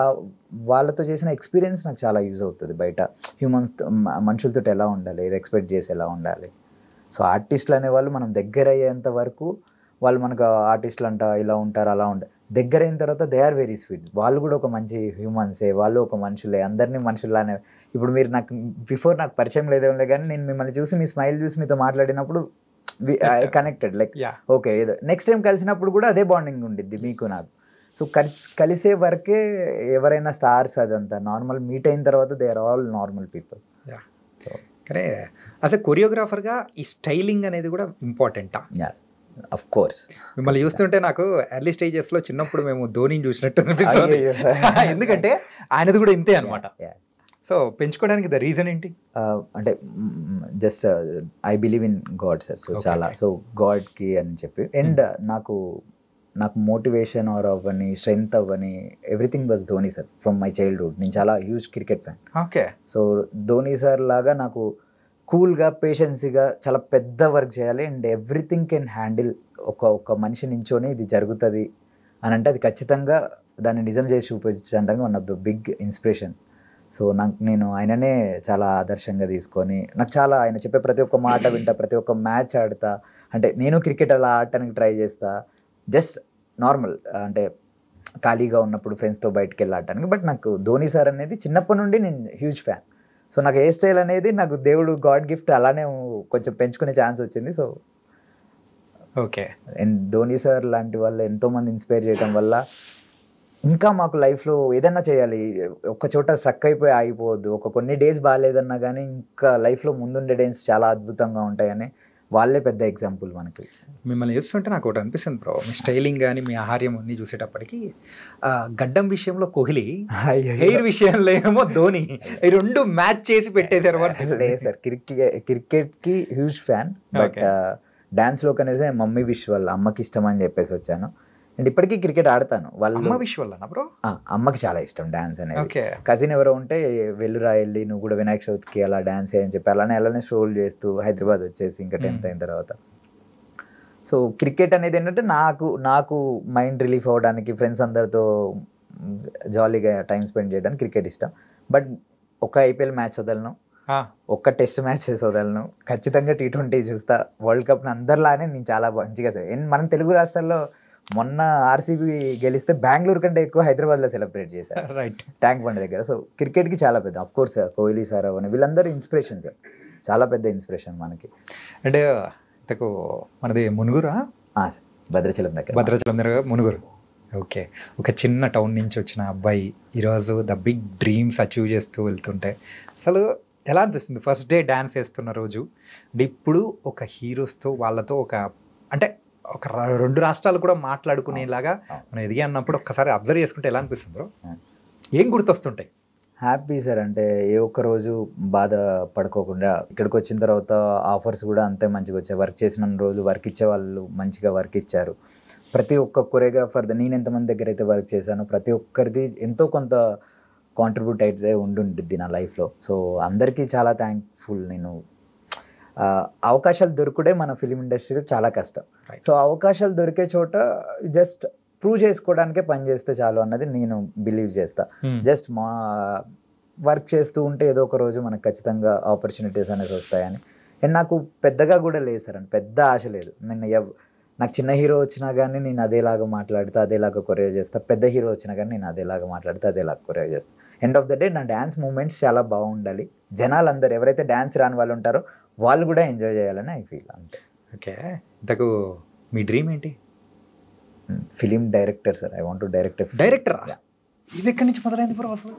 వాళ్ళతో చేసిన ఎక్స్పీరియన్స్ నాకు చాలా యూజ్ అవుతుంది. బయట మనుషులతో ఎలా ఉండాలి, రెస్పెక్ట్ చేసి ఎలా ఉండాలి. సో ఆర్టిస్టులు అనేవాళ్ళు మనం దగ్గర అయ్యేంత వరకు వాళ్ళు మనకు ఆర్టిస్టులు అంట ఇలా ఉంటారు అలా ఉంటారు. దగ్గర అయిన తర్వాత దే ఆర్ వెరీ స్వీట్. వాళ్ళు కూడా ఒక మంచి హ్యూమన్సే, వాళ్ళు ఒక మనుషులే, అందరినీ మనుషుల్లానే. ఇప్పుడు మీరు నాకు బిఫోర్ నాకు పరిచయం లేదేమో కానీ నేను మిమ్మల్ని చూసి మీ స్మైల్ చూసి మీతో మాట్లాడినప్పుడు కనెక్టెడ్, లైక్ ఓకే ఏదో నెక్స్ట్ టైం కలిసినప్పుడు కూడా అదే బాండింగ్ ఉండిద్ది మీకు నాకు. సో కలిసే వరకే ఎవరైనా స్టార్స్ అదంతా నార్మల్, మీట్ అయిన తర్వాత they are all normal people. కానీ అసలు కొరియోగ్రాఫర్గా ఈ స్టైలింగ్ అనేది కూడా ఇంపార్టెంటా? Of course. మిమ్మల్ని చూస్తుంటే నాకు ఎర్లీ స్టేజెస్లో చిన్నప్పుడు మేము ధోనిని చూసినట్టు అనిపిస్తుంది. ఎందుకంటే ఆయనది కూడా ఇంతే అనమాట. సో పెంచుకోవడానికి ద రీజన్ ఏంటి? అంటే just I believe in God sir. So చాలా, సో గాడ్కి అని చెప్పి. అండ్ నాకు మోటివేషన్ ఆర్ అవ్వని, స్ట్రెంగ్త్ అవ్వని, everything was Dhoni sir from my childhood. నేను చాలా huge cricket fan. Okay. So Dhoni sir లాగా నాకు కూల్గా, పేషెన్సీగా చాలా పెద్ద వర్క్ చేయాలి అండ్ ఎవ్రీథింగ్ కెన్ హ్యాండిల్. ఒక మనిషి నించొని ఇది జరుగుతుంది అని అంటే అది ఖచ్చితంగా దాన్ని నిజం చేసి చూపించడానికి one of the big inspiration. So నేను ఆయననే చాలా ఆదర్శంగా తీసుకొని, నాకు చాలా ఆయన చెప్పే ప్రతి ఒక్క మాట వింటా, ప్రతి ఒక్క మ్యాచ్ ఆడతా. అంటే నేను క్రికెట్ అలా ఆడటానికి ట్రై చేస్తా, జస్ట్ నార్మల్ అంటే ఖాళీగా ఉన్నప్పుడు ఫ్రెండ్స్తో బయటకు వెళ్ళి ఆడటానికి. బట్ నాకు ధోని సార్ అనేది చిన్నప్పటి నుండి నేను హ్యూజ్ ఫ్యాన్. సో నాకు హెయిర్ స్టైల్ అనేది నాకు దేవుడు గాడ్ గిఫ్ట్, అలానే కొంచెం పెంచుకునే ఛాన్స్ వచ్చింది. So okay. And Dhoni sir లాంటి వాళ్ళు ఎంతోమంది ఇన్స్పైర్ చేయడం వల్ల ఇంకా మాకు లైఫ్లో ఏదన్నా చేయాలి, ఒక్క చోట స్ట్రక్ అయిపోయి ఆగిపోవద్దు. కొన్ని డేస్ బాగాలేదన్నా కానీ ఇంకా లైఫ్లో ముందుండే డేస్ చాలా అద్భుతంగా ఉంటాయని వాళ్ళే పెద్ద ఎగ్జాంపుల్ మనకి. మిమ్మల్ని చూస్తుంటే నాకు ఒకటి అనిపిస్తుంది బ్రో, మీ స్టైలింగ్ కానీ మీ ఆహార్యం అన్ని చూసేటప్పటికి గడ్డం విషయంలో కోహ్లీ, హెయిర్ విషయంలో ఏమో ధోని, ఈ రెండు మ్యాచ్ చేసి పెట్టేశారు. లేదు సార్, క్రికెట్కి హ్యూజ్ ఫ్యాన్, బట్ డాన్స్లో కనేసి మమ్మీ విష్ వాళ్ళ అమ్మకి ఇష్టం అని చెప్పేసి వచ్చాను. అండ్ ఇప్పటికీ క్రికెట్ ఆడతాను. వాళ్ళ విష్ వల్ల బ్రో అమ్మకి చాలా ఇష్టం డాన్స్ అనేది. కజిన్ ఎవరో ఉంటే వెళ్ళురా వెళ్ళి నువ్వు కూడా వినాయక చవితికి అలా డాన్స్ అని చెప్పి అలానే స్ట్రోల్ చేస్తూ హైదరాబాద్ వచ్చేసి ఇంకా 10th అయిన తర్వాత. సో క్రికెట్ అనేది ఏంటంటే నాకు మైండ్ రిలీఫ్ అవ్వడానికి, ఫ్రెండ్స్ అందరితో జాలీగా టైం స్పెండ్ చేయడానికి క్రికెట్ ఇష్టం. బట్ ఒక IPL మ్యాచ్ వదలను, ఒక్క టెస్ట్ మ్యాచెస్ వదలను, ఖచ్చితంగా T20 చూస్తా. వరల్డ్ కప్ని అందరిలానే నేను చాలా మంచిగా మన తెలుగు రాష్ట్రాల్లో మొన్న RCB గెలిస్తే బెంగళూరు కంటే ఎక్కువ హైదరాబాద్లో సెలబ్రేట్ చేశారు, రైట్, ట్యాంక్ బండ్ దగ్గర. సో క్రికెట్కి చాలా పెద్ద, అఫ్ కోర్స్ కోహ్లీ సార్ అవన్నీ వీళ్ళందరూ ఇన్స్పిరేషన్ సార్, చాలా పెద్ద ఇన్స్పిరేషన్ మనకి. అంటే ఇంతకు మనది మునుగురా? సార్ భద్రాచలం దగ్గర మునుగురు. ఓకే, ఒక చిన్న టౌన్ నుంచి వచ్చిన అబ్బాయి ఈరోజు ద బిగ్ డ్రీమ్స్ అచీవ్ చేస్తూ వెళ్తుంటే అసలు ఎలా అనిపిస్తుంది? ఫస్ట్ డే డ్యాన్స్ వేస్తున్న రోజు, ఇప్పుడు ఒక హీరోస్తో వాళ్ళతో అంటే ఒక 2 రాష్ట్రాలు కూడా మాట్లాడుకునేలాగా మనం ఎదిగి అన్నప్పుడు ఒక్కసారి అబ్జర్వ్ చేసుకుంటే ఎలా అనిపిస్తుంది బ్రో? ఏం గుర్తొస్తుంటాయి? హ్యాపీ సార్, అంటే ఏ ఒక్క రోజు బాధ పడుకోకుండా ఇక్కడికి వచ్చిన తర్వాత ఆఫర్స్ కూడా అంతే మంచిగా వచ్చాయి. వర్క్ చేసిన రోజు వర్క్ ఇచ్చే వాళ్ళు మంచిగా వర్క్ ఇచ్చారు. ప్రతి ఒక్క కొరియోగ్రాఫర్, నేను ఎంతమంది దగ్గర అయితే వర్క్ చేశానో ప్రతి ఒక్కరిది ఎంతో కొంత కాంట్రిబ్యూట్ అయితే ఉండుంటుంది నా లైఫ్లో. సో అందరికీ చాలా థ్యాంక్ఫుల్. నేను అవకాశాలు దొరుకుడే మన ఫిలిం ఇండస్ట్రీలో చాలా కష్టం. సో అవకాశాలు దొరికే చోట జస్ట్ ప్రూవ్ చేసుకోవడానికే పని చేస్తే చాలు అన్నది నేను బిలీవ్ చేస్తా. జస్ట్ మా వర్క్ చేస్తూ ఉంటే ఏదో ఒక రోజు మనకు ఖచ్చితంగా ఆపర్చునిటీస్ అనేది వస్తాయని. అండ్ నాకు పెద్దగా కూడా లేదు సార్, అని పెద్ద ఆశ లేదు. నాకు చిన్న హీరో వచ్చినా కానీ నేను అదేలాగా మాట్లాడితే అదేలాగా కొరియో చేస్తా, పెద్ద హీరో వచ్చినా కానీ నేను అదేలాగా మాట్లాడితే అదేలాగా కొరియో చేస్తా. ఎండ్ ఆఫ్ ద డే నా డ్యాన్స్ మూమెంట్స్ చాలా బాగుండాలి, జనాలు అందరు ఎవరైతే డ్యాన్స్ రాని వాళ్ళు ఉంటారో వాళ్ళు కూడా ఎంజాయ్ చేయాలని ఐ ఫీల్, అంతే. ఓకే, ఇంతకు మీ డ్రీమ్ ఏంటి? Film director sir. I want to director. ఇది ఎక్కడి నుంచి మొదలైంది బ్రో? అసలు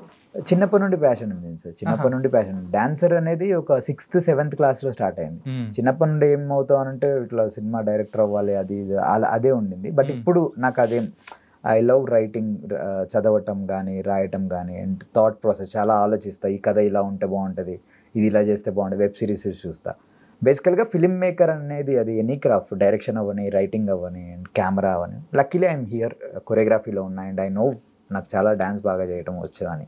చిన్నప్పటి నుండి ప్యాషన్ ఉంది సార్, చిన్నప్పటి నుండి ప్యాషన్. డాన్సర్ అనేది ఒక 6th 7th క్లాస్లో స్టార్ట్ అయింది. చిన్నప్పటి నుండి ఏమవుతావు అంటే ఇట్లా సినిమా డైరెక్టర్ అవ్వాలి అది అదే ఉండింది. బట్ ఇప్పుడు నాకు అదేం, ఐ లవ్ రైటింగ్, చదవటం కానీ రాయటం కానీ, అండ్ థాట్ ప్రాసెస్ చాలా ఆలోచిస్తా. ఈ కథ ఇలా ఉంటే బాగుంటుంది, ఇది ఇలా చేస్తే బాగుంటుంది, వెబ్ సిరీస్ చూస్తా. బేసికల్గా ఫిల్మ్ మేకర్ అనేది అది ఎనీ క్రాఫ్ట్, డైరెక్షన్ అవ్వని, రైటింగ్ అవ్వని, అండ్ కెమెరా అవ్వని. లక్కీలీ ఐఎమ్ హియర్, కొరియోగ్రఫీలో ఉన్నా, అండ్ ఐ నో నాకు చాలా డ్యాన్స్ బాగా చేయటం వచ్చు అని.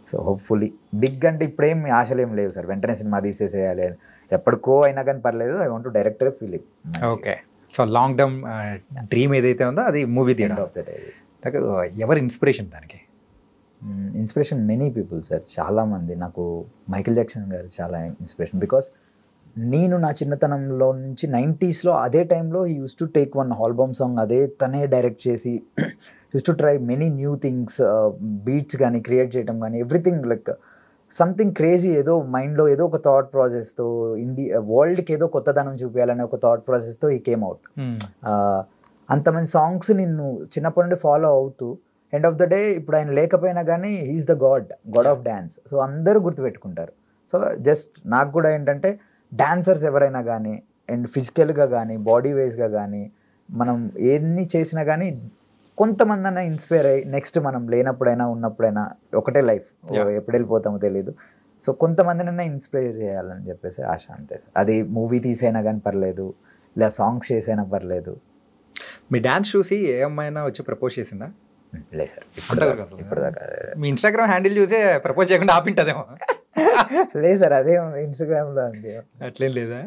సో హోప్ఫుల్లీ బిగ్ అంటే ఇప్పుడేం ఆశలు ఏం లేవు సార్, వెంటనే సినిమా తీసేసేయాలి, ఎప్పటికో అయినా కానీ పర్లేదు. I want to director film. Okay, so long term dream ఏదైతే ఉందో అది మూవీ తీయడం. ఎవరు ఇన్స్పిరేషన్ దానికి? ఇన్స్పిరేషన్ మెనీ పీపుల్ సార్, చాలామంది. నాకు మైకేల్ జాక్సన్ గారు చాలా ఇన్స్పిరేషన్. బికాస్ నేను నా చిన్నతనంలో నుంచి 90sలో అదే టైంలో he used to take one album song, అదే తనే డైరెక్ట్ చేసి used to try many new things, beats కానీ క్రియేట్ చేయడం కానీ, ఎవ్రీథింగ్ లైక్ సంథింగ్ క్రేజీ. ఏదో మైండ్లో ఏదో ఒక థాట్ ప్రాసెస్తో వరల్డ్కి ఏదో కొత్తదనం చూపించాలనే ఒక థాట్ ప్రాసెస్తో ఈ కేమ్ అవుట్. అంతమంది సాంగ్స్ నిన్ను చిన్నప్పటి నుండి ఫాలో అవుతూ ఎండ్ ఆఫ్ ద డే ఇప్పుడు ఆయన లేకపోయినా కానీ he's the god of dance. So అందరూ గుర్తుపెట్టుకుంటారు. సో జస్ట్ నాకు కూడా ఏంటంటే డాన్సర్స్ ఎవరైనా కానీ, అండ్ ఫిజికల్గా కానీ బాడీ వైజ్గా కానీ మనం ఎన్ని చేసినా కానీ కొంతమంది అన్నా ఇన్స్పైర్ అయ్యి నెక్స్ట్ మనం లేనప్పుడైనా ఉన్నప్పుడైనా ఒకటే లైఫ్, ఎప్పుడు వెళ్ళిపోతామో తెలియదు. సో కొంతమందినైనా ఇన్స్పైర్ చేయాలని చెప్పేసి ఆశ, అంతే సార్. అది మూవీ తీసైనా కానీ పర్లేదు, లేదా సాంగ్స్ చేసైనా పర్లేదు. మీ డాన్స్ చూసి ఏ అమ్మాయినా వచ్చి ప్రపోజ్ చేసిందా? లేదు సార్, ఇప్పటిదాకా. మీ ఇన్స్టాగ్రామ్ హ్యాండిల్ చూసే ప్రపోజ్ చేయకుండా ఆపింటదేమో? లేదు సార్, అదే ఇన్స్టాగ్రామ్లో అంతే. అట్లేం లేదా?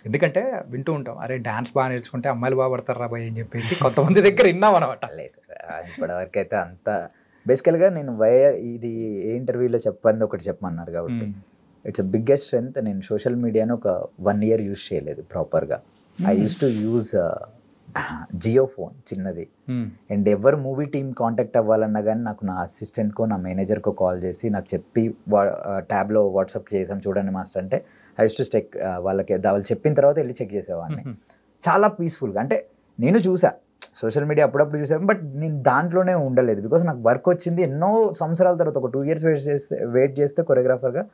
ఎందుకంటే వింటూ ఉంటాం, అరే డాన్స్ బాగా నేర్చుకుంటే అమ్మాయిలు బాగా పడతారు రాబాయ్ అని చెప్పేసి కొంతమంది దగ్గర విన్నాం అనమాట. లేదు సార్, ఇప్పటివరకు అయితే అంత బేసికల్గా నేను ఇది ఏ ఇంటర్వ్యూలో చెప్పంది ఒకటి చెప్పమన్నారు కాబట్టి ఇట్స్ అ బిగ్గెస్ట్ స్ట్రెంగ్త్. నేను సోషల్ మీడియాను ఒక 1 year యూజ్ చేయలేదు ప్రాపర్గా. I used to use Jio phone చిన్నది. అండ్ ఎవరు మూవీ టీమ్ కాంటాక్ట్ అవ్వాలన్నా కానీ నాకు నా అసిస్టెంట్కో నా మేనేజర్కో కాల్ చేసి నాకు చెప్పి ట్యాబ్లో వాట్సాప్ చేసాం చూడండి మాస్టర్ అంటే ఐ యూస్ టు చెక్, వాళ్ళకి వాళ్ళు చెప్పిన తర్వాత వెళ్ళి చెక్ చేసేవాడిని. చాలా పీస్ఫుల్గా. అంటే నేను చూసా సోషల్ మీడియా అప్పుడప్పుడు చూసాను, బట్ నేను దాంట్లోనే ఉండలేదు. బికాస్ నాకు వర్క్ వచ్చింది ఎన్నో సంవత్సరాల తర్వాత, ఒక 2 years వెయిట్ చేస్తే కొరియోగ్రాఫర్గా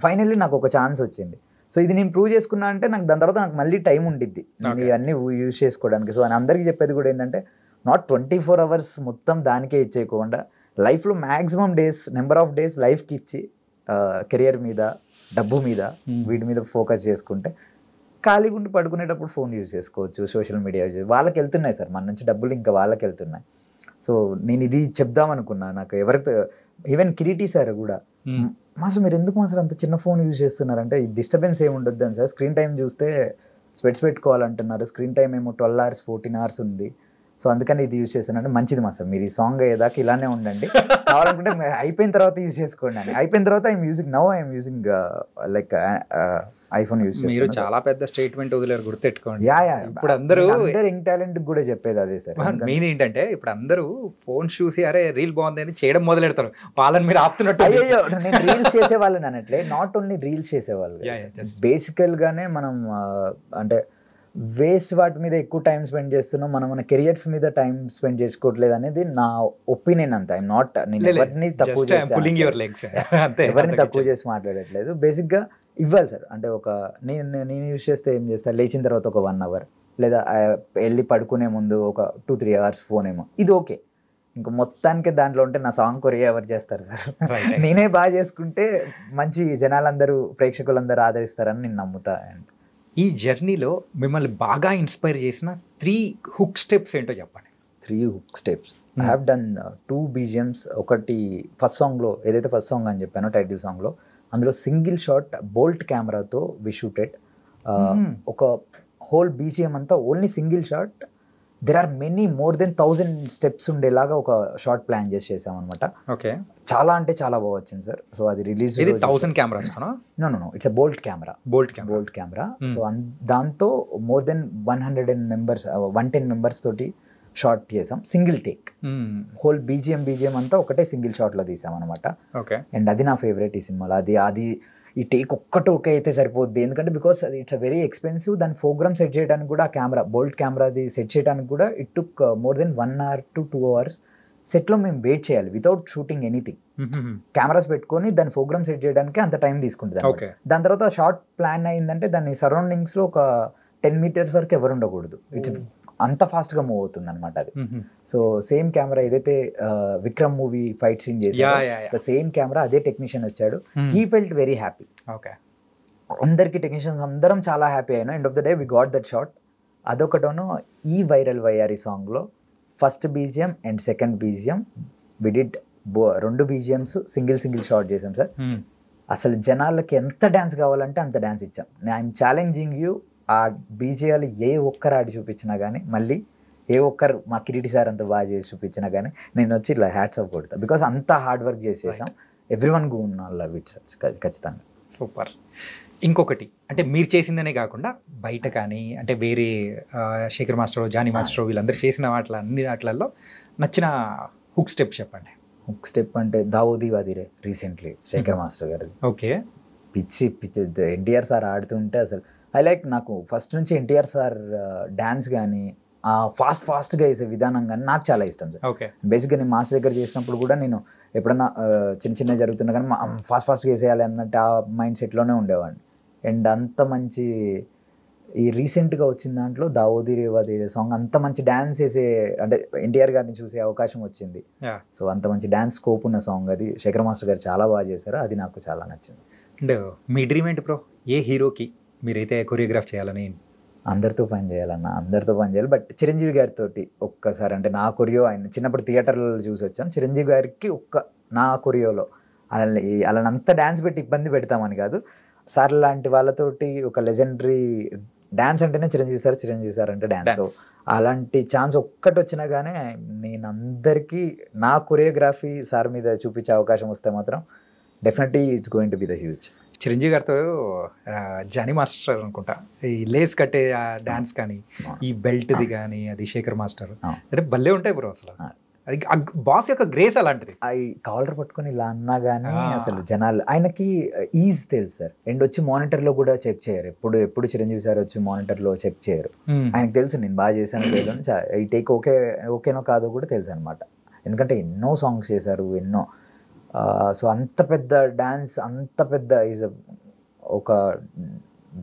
ఫైనల్లీ నాకు ఒక ఛాన్స్ వచ్చింది. సో ఇది నేను ప్రూవ్ చేసుకున్నా అంటే నాకు దాని తర్వాత నాకు మళ్ళీ టైం ఉండిద్ది నేను ఇవన్నీ యూజ్ చేసుకోవడానికి. సో అందరికీ చెప్పేది కూడా ఏంటంటే నాట్ 24 hours మొత్తం దానికే ఇచ్చేయకుండా లైఫ్లో maximum days, number of days లైఫ్కి ఇచ్చి కెరియర్ మీద, డబ్బు మీద, వీటి మీద ఫోకస్ చేసుకుంటే ఖాళీగా ఉండి పడుకునేటప్పుడు ఫోన్ యూజ్ చేసుకోవచ్చు, సోషల్ మీడియా యూజ్. వాళ్ళకి వెళ్తున్నాయి సార్ మన నుంచి డబ్బులు, ఇంకా వాళ్ళకి వెళ్తున్నాయి. సో నేను ఇది చెప్దామనుకున్నా. నాకు ఎవరికి ఈవెన్ కిరీటి సార్ కూడా మాస్టర్ మీరు ఎందుకు మాస్టర్ అంత చిన్న ఫోన్ యూజ్ చేస్తున్నారంటే డిస్టర్బెన్స్ ఏమి ఉండొద్దు అని సార్. స్క్రీన్ టైం చూస్తే స్పెట్స్ పెట్టుకోవాలంటున్నారు, స్క్రీన్ టైం ఏమో 12 hours 14 hours ఉంది. సో అందుకని ఇది యూజ్ చేస్తానంటే మంచిది మాస్టర్, మీరు ఈ సాంగ్ అయ్యేదాకా ఇలానే ఉండండి, కావాలనుకుంటే అయిపోయిన తర్వాత యూజ్ చేసుకోండి అని. అయిపోయిన తర్వాత I'm using like iPhone use చేస్తాను. మీరు చాలా పెద్ద స్టేట్మెంట్ వదిలేరు, గుర్తెట్టుకోండి. యా ఇప్పుడు అందరూ యంగ్ టాలెంట్ కూడా చెప్పేది అదే సార్. మెయిన్ ఏంటంటే ఇప్పుడు అందరూ ఫోన్ చూసి అరే రీల్ బాగుంది అని చేయడం మొదలెడతారు, వాళ్ళని మీరు ఆపుతున్నట్టు. అయ్యో నేను రీల్స్ చేసేవాళ్ళని అనట్లే, నాట్ ఓన్లీ రీల్స్ చేసేవాళ్ళు, బేసికల్ గానే మనం అంటే వేస్ట్ వాటి మీద ఎక్కువ టైం స్పెండ్ చేస్తున్నాం, మనం మన కెరియర్స్ మీద టైం స్పెండ్ చేసుకోవట్లేదు అనేది నా ఒపీనియన్. అంతా ఐఎమ్ నాట్, నేను ఎవరిని తక్కువ చేసి మాట్లాడట్లేదు. బేసిక్ గా ఇవ్వాలి సార్. అంటే ఒక నేను యూజ్ చేస్తే ఏం చేస్తాను, లేచిన తర్వాత ఒక 1 hour లేదా వెళ్ళి పడుకునే ముందు ఒక 2-3 hours ఫోన్ ఏమో, ఇది ఓకే. ఇంకా మొత్తానికి దాంట్లో ఉంటే నా సాంగ్ కొరియా ఎవరు చేస్తారు సార్. నేనే బాగా చేసుకుంటే మంచి జనాలందరూ, ప్రేక్షకులందరూ ఆదరిస్తారని నేను నమ్ముతా. ఈ జర్నీలో మిమ్మల్ని బాగా ఇన్స్పైర్ చేసిన 3 hook steps ఏంటో చెప్పండి. 3 hook steps. I have done 2 BGMs. ఒకటి ఫస్ట్ సాంగ్లో, ఏదైతే ఫస్ట్ సాంగ్ అని చెప్పానో టైటిల్ సాంగ్లో, అందులో సింగిల్ షాట్ బోల్ట్ కెమెరాతో వి షూటెడ్. ఒక హోల్ BGM అంతా only single shot. There are many more than 1000 steps ఉండేలాగా ఒక షార్ట్ ప్లాన్ చేసాం అనమాట. ఓకే, చాలా అంటే చాలా బాగా వచ్చింది సార్. సో అది release 1000 cameras. No it's a bolt camera. So దాంతో మోర్ దెన్ 110 members తోటి షార్ట్ చేసాం, సింగిల్ టేక్. హోల్ BGM అంతా ఒకటే సింగిల్ షాట్ లో తీసాం అనమాట. అండ్ అది నా ఫేవరెట్ ఈ సినిమాలో. అది ఈ టేక్ ఒక్కటి ఓకే అయితే సరిపోద్ది, ఎందుకంటే బికాస్ అది ఇట్స్ అ వెరీ ఎక్స్పెన్సివ్. దాని ప్రోగ్రామ్ సెట్ చేయడానికి కూడా, ఆ కెమెరా బోల్ట్ కెమెరాది సెట్ చేయడానికి కూడా it took more than 1 hour to 2 hours. సెట్లో మేము వెయిట్ చేయాలి వితౌట్ షూటింగ్ ఎనీథింగ్. కెమెరాస్ పెట్టుకొని దాని ప్రోగ్రామ్ సెట్ చేయడానికి అంత టైం తీసుకుంటుంది. దాని తర్వాత షార్ట్ ప్లాన్ అయిందంటే దాని సరౌండింగ్స్లో ఒక 10 meters వరకు ఎవరు ఉండకూడదు. ఇట్స్ అంత ఫాస్ట్గా మూవ్ అవుతుంది అనమాట అది. సో సేమ్ కెమెరా ఏదైతే విక్రమ్ మూవీ ఫైట్ సీన్ చేసాడు, సేమ్ కెమెరా అదే టెక్నీషియన్ వచ్చాడు. He felt very happy. అందరికి టెక్నీషియన్స్ అందరం చాలా హ్యాపీ అయినా. End of the day we got that shot. అదొకటోను. ఈ వైరల్ వయ్యారి సాంగ్లో first BGM and second BGM we did 2 BGMs single shot చేసాం సార్. అసలు జనాలకి ఎంత డ్యాన్స్ కావాలంటే అంత డ్యాన్స్ ఇచ్చాం. ఐఎమ్ ఛాలెంజింగ్ యూ, ఆ BGMలు ఏ ఒక్కరు ఆడి చూపించినా కానీ, మళ్ళీ ఏ ఒక్కరు మా కిరీటి సార్ అంత బాగా చేసి చూపించినా కానీ నేను వచ్చి ఇలా హ్యాట్స్ ఆఫ్ కొడతా. బికాస్ అంత హార్డ్ వర్క్ చేసేసాం. Everyone go love it sir, ఖచ్చితంగా. సూపర్. ఇంకొకటి అంటే మీరు చేసిందనే కాకుండా బయట కానీ, అంటే వేరే శేఖర్ మాస్టర్, జానీ మాస్టర్ వీళ్ళందరూ చేసిన అన్ని వాటిల్లో నచ్చిన హుక్ స్టెప్ చెప్పండి. హుక్ స్టెప్ అంటే దావోదీ వాదిరే రీసెంట్లీ శేఖర్ మాస్టర్ గారిది. ఓకే, పిచ్చి ఎన్టీఆర్ సార్ ఆడుతుంటే అసలు నాకు ఫస్ట్ నుంచి ఎన్టీఆర్ సార్ డాన్స్ కానీ, ఫాస్ట్గా వేసే విధానం కానీ నాకు చాలా ఇష్టం సార్. ఓకే, బేసిక్గా నేను మాస్ దగ్గర చేసినప్పుడు కూడా నేను ఎప్పుడన్నా చిన్న జరుగుతున్నా కానీ ఫాస్ట్గా వేసేయాలి అన్నట్టు ఆ మైండ్ సెట్లోనే ఉండేవాడిని. అండ్ అంత మంచి ఈ రీసెంట్గా వచ్చిన దాంట్లో దావోదీ రేవాది సాంగ్ అంత మంచి డ్యాన్స్ వేసే, అంటే ఎన్టీఆర్ గారిని చూసే అవకాశం వచ్చింది. సో అంత మంచి డ్యాన్స్ స్కోప్ ఉన్న సాంగ్ అది. శేఖర్ మాస్టర్ గారు చాలా బాగా చేశారు, అది నాకు చాలా నచ్చింది. అండ్ మీ డ్రీమ్ ఏంటి బ్రో? ఏ హీరోకి మీరైతే కొరియోగ్రాఫ్ చేయాలని? అందరితో పని చేయాలి. బట్ చిరంజీవి గారితో ఒక్కసారి, అంటే నా కొరియో ఆయన చిన్నప్పుడు థియేటర్లో చూసి వచ్చాం. చిరంజీవి గారికి నా కొరియోలో అలానంతా డ్యాన్స్ పెట్టి ఇబ్బంది పెడతామని కాదు, సార్ లాంటి వాళ్ళతోటి ఒక లెజెండరీ డ్యాన్స్ అంటేనే చిరంజీవి సార్ అంటే డ్యాన్స్. సో అలాంటి ఛాన్స్ ఒక్కటి వచ్చినా కానీ నేను అందరికీ నా కొరియోగ్రఫీ సార్ మీద చూపించే అవకాశం వస్తే మాత్రం definitely it's going to be the huge. Chiranjeevi గారితో జానీ మాస్టర్ అనుకుంటా, ఈ లేస్ కట్టే డాన్స్ కానీ, ఈ బెల్ట్ది కానీ, అది శేఖర్ మాస్టర్ అంటే భలే ఉంటాయి బ్రో. అసలు అది బాస్ యొక్క గ్రేస్ అలాంటిది. అది కాలర్ పట్టుకొని ఇలా అన్నా కానీ అసలు జనాలు, ఆయనకి ఈజ్ తెలుసు సార్. అండ్ వచ్చి మానిటర్లో కూడా చెక్ చేయరు. ఎప్పుడు చిరంజీవి సార్ వచ్చి మానిటర్లో చెక్ చేయరు. ఆయనకు తెలుసు నేను బాగా చేశాను లేదు, ఈ టేక్ ఓకేనో కాదో కూడా తెలుసు అనమాట. ఎందుకంటే ఎన్నో సాంగ్స్ చేశారు, ఎన్నో. సో అంత పెద్ద డాన్స్, అంత పెద్ద ఈజ్ ఒక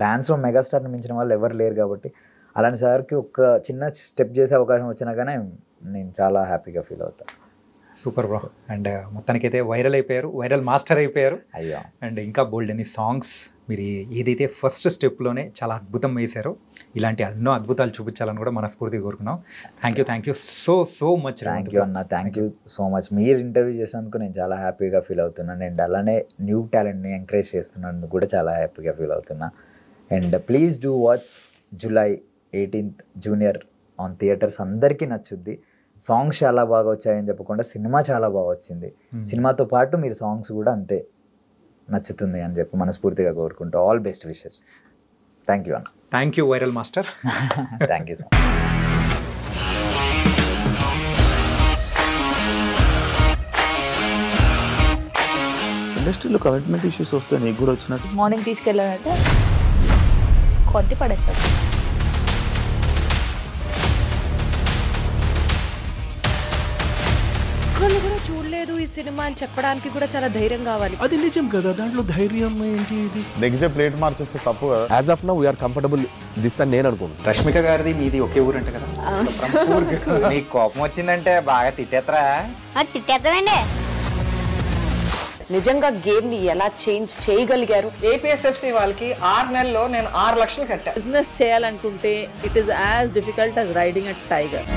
డాన్స్లో మెగాస్టార్ని మించిన వాళ్ళు ఎవరు లేరు కాబట్టి అలాంటి సార్కి ఒక చిన్న స్టెప్ చేసే అవకాశం వచ్చినా కానీ నేను చాలా హ్యాపీగా ఫీల్ అవుతాను. Super bro. అండ్ మొత్తానికైతే వైరల్ అయిపోయారు, వైరల్ మాస్టర్ అయిపోయారు. అయ్యో. అండ్ ఇంకా బోల్డ్ అని సాంగ్స్ మీరు ఏదైతే ఫస్ట్ స్టెప్లోనే చాలా అద్భుతం వేశారో ఇలాంటి ఎన్నో అద్భుతాలు చూపించాలని కూడా మనస్ఫూర్తిగా కోరుకున్నాం. Thank you so much. Thank you అన్న, థ్యాంక్ యూ సో మచ్. మీరు ఇంటర్వ్యూ చేసినందుకు నేను చాలా హ్యాపీగా ఫీల్ అవుతున్నాను. అండ్ అలానే న్యూ టాలెంట్ని ఎంకరేజ్ చేస్తున్నందుకు కూడా చాలా హ్యాపీగా ఫీల్ అవుతున్నా. And please do watch July 18th junior on theatres. అందరికీ నచ్చుద్ది. సాంగ్స్ చాలా బాగా వచ్చాయని చెప్పకుండా సినిమా చాలా బాగా వచ్చింది. సినిమాతో పాటు మీరు సాంగ్స్ కూడా అంతే నచ్చుతుంది అని చెప్పి మనస్ఫూర్తిగా కోరుకుంటూ all best wishes. Thank you అన్న. Thank you viral master. Thank you so much. ఇండస్ట్రీలో కమిట్మెంట్ ఇష్యూస్ వస్తే నీకు కూడా వచ్చినట్టు మార్నింగ్ తీసుకెళ్ళాలంటే కొట్టి పడేస్తారు. ఒక్కళ్ళు కూడా చూడలేదు ఈ సినిమా అని చెప్పడానికి కూడా చాలా ధైర్యం కావాలి. అది నిజం కదా, దాంట్లో ధైర్యం ఏంటి? ఇది నెక్స్ట్ డే ప్లేట్ మార్చేస్తే తప్పు కదా. As of now we're comfortable this అని నేను అనుకుంటున్నాను. రష్మిక గారిది మీది ఒకే ఊరు అంటే కదా. మీకు కోపం వచ్చిందంటే బాగా తిట్టేత్తరా? తిట్టేద్దామండి. నిజంగా గేమ్ ని ఎలా చేంజ్ చేయగలిగారు? ఏపీఎస్ఎఫ్సి వాళ్ళకి 6 నెలల్లో నేను 6 లక్షలు కట్టా. బిజినెస్ చేయాలనుకుంటే it is as difficult as riding a tiger.